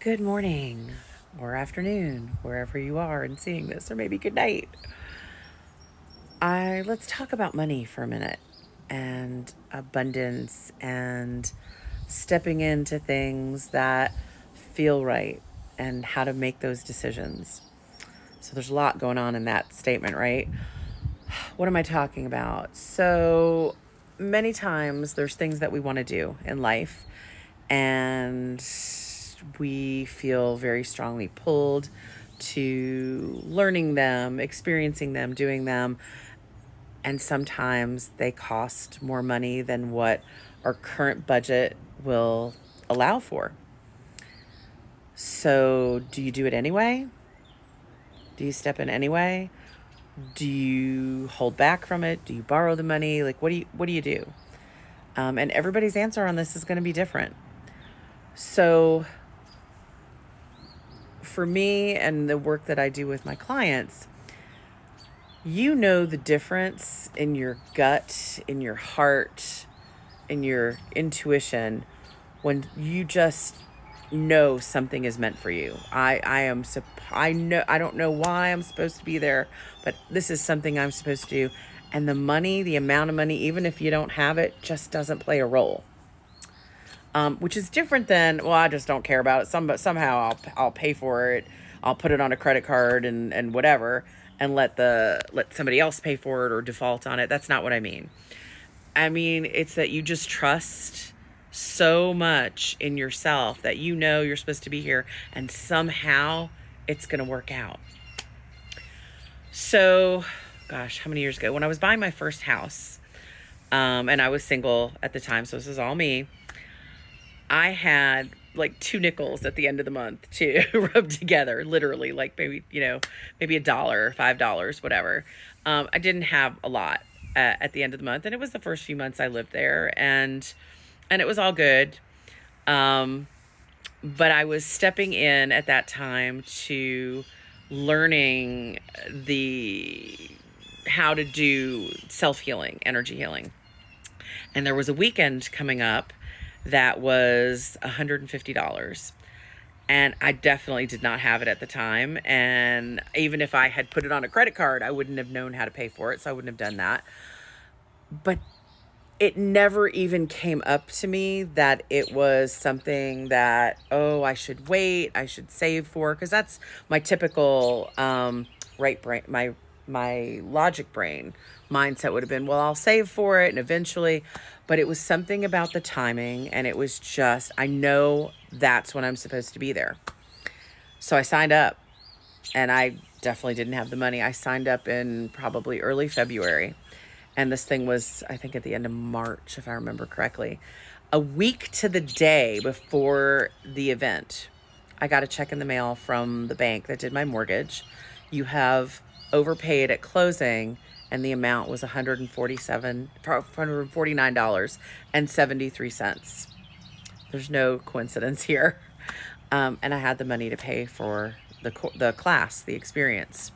Good morning or afternoon, wherever you are and seeing this, or maybe good night. Let's talk about money for a minute and abundance and stepping into things that feel right and how to make those decisions. So there's a lot going on in that statement, right? What am I talking about? So many times there's things that we want to do in life and we feel very strongly pulled to learning them, experiencing them, doing them. And sometimes they cost more money than what our current budget will allow for. So, do you do it anyway? Do you step in anyway? Do you hold back from it? Do you borrow the money? Like, what do you do? And everybody's answer on this is going to be different. So, for me and the work that I do with my clients, you know the difference in your gut, in your heart, in your intuition when you just know something is meant for you. I know I don't know why I'm supposed to be there, but this is something I'm supposed to do. And the money, the amount of money, even if you don't have it, just doesn't play a role. Which is different than, well, I just don't care about it. Somehow I'll pay for it. I'll put it on a credit card and whatever, and let somebody else pay for it or default on it. That's not what I mean. I mean, it's that you just trust so much in yourself that you know you're supposed to be here and somehow it's going to work out. So, gosh, how many years ago? When I was buying my first house, and I was single at the time, so this is all me, I had like two nickels at the end of the month to rub together, literally, like maybe $1, $5, whatever. I didn't have a lot at the end of the month, and it was the first few months I lived there, and it was all good. But I was stepping in at that time to learning the how to do self-healing, energy healing. And there was a weekend coming up that was $150. And I definitely did not have it at the time. And even if I had put it on a credit card, I wouldn't have known how to pay for it. So I wouldn't have done that. But it never even came up to me that it was something that, oh, I should wait, I should save for, because that's my typical right brain, my logic brain mindset would have been, well, I'll save for it and eventually. But it was something about the timing, and it was just, I know that's when I'm supposed to be there. So I signed up, and I definitely didn't have the money. I signed up in probably early February. And this thing was, I think, at the end of March, if I remember correctly. A week to the day before the event, I got a check in the mail from the bank that did my mortgage. You have overpaid at closing, and the amount was $149.73. There's no coincidence here. And I had the money to pay for the class, the experience.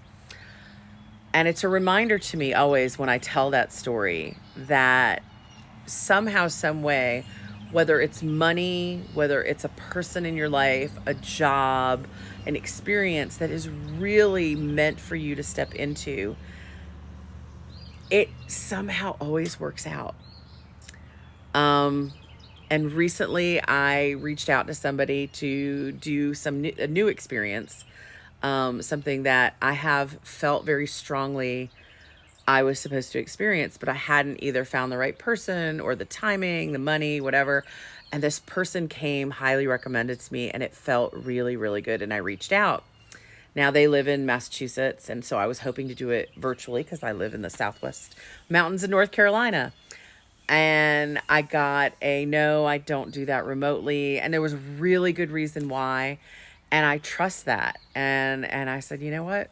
And it's a reminder to me always when I tell that story that somehow, some way, whether it's money, whether it's a person in your life, a job, an experience that is really meant for you to step into, it somehow always works out. And recently I reached out to somebody to do a new experience, something that I have felt very strongly I was supposed to experience, but I hadn't either found the right person or the timing, the money, whatever. And this person came highly recommended to me, and it felt really, really good. And I reached out. Now they live in Massachusetts, and so I was hoping to do it virtually because I live in the Southwest mountains of North Carolina. And I got a no, I don't do that remotely. And there was really good reason why. And I trust that. And I said, you know what?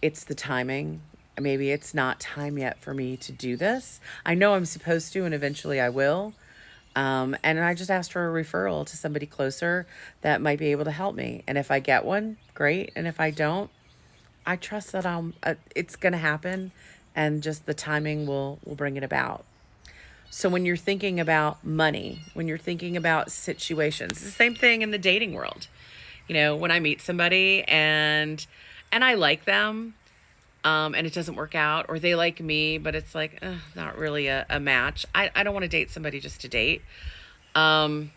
It's the timing. Maybe it's not time yet for me to do this. I know I'm supposed to, and eventually I will. And I just asked for a referral to somebody closer that might be able to help me. And if I get one, great. And if I don't, I trust that it's going to happen, and just the timing will bring it about. So when you're thinking about money, when you're thinking about situations, it's the same thing in the dating world. You know, when I meet somebody and I like them, and it doesn't work out, or they like me, but it's like not really a match. I don't want to date somebody just to date. Um,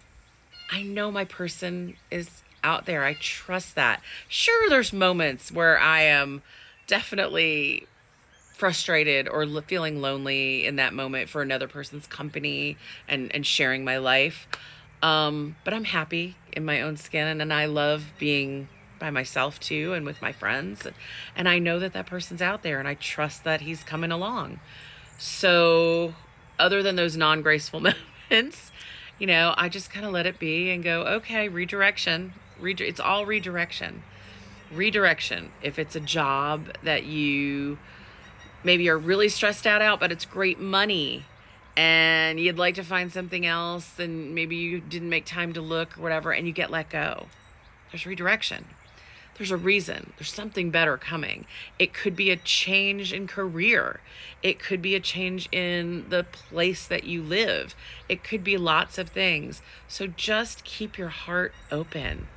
I know my person is out there. I trust that. Sure, there's moments where I am definitely frustrated or feeling lonely in that moment for another person's company and sharing my life. But I'm happy in my own skin, and I love being by myself too and with my friends. And I know that that person's out there, and I trust that he's coming along. So, other than those non graceful moments, you know, I just kind of let it be and go, okay, redirection. It's all redirection. Redirection. If it's a job that you maybe are really stressed out, but it's great money and you'd like to find something else and maybe you didn't make time to look or whatever and you get let go. There's redirection. There's a reason. There's something better coming. It could be a change in career. It could be a change in the place that you live. It could be lots of things. So just keep your heart open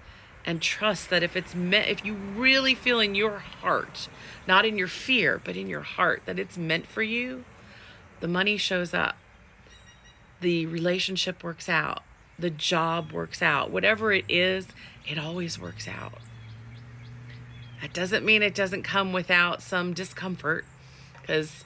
and trust that if it's meant, if you really feel in your heart, not in your fear, but in your heart that it's meant for you, the money shows up. The relationship works out. The job works out. Whatever it is, it always works out. That doesn't mean it doesn't come without some discomfort, because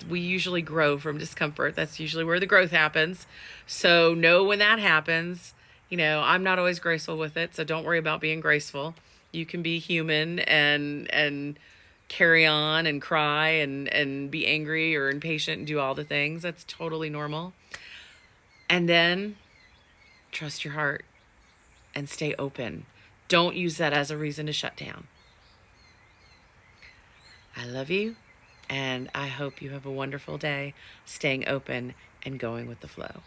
we usually grow from discomfort. That's usually where the growth happens. So know when that happens. You know, I'm not always graceful with it, so don't worry about being graceful. You can be human and carry on and cry and be angry or impatient and do all the things. That's totally normal. And then trust your heart and stay open. Don't use that as a reason to shut down. I love you, and I hope you have a wonderful day staying open and going with the flow.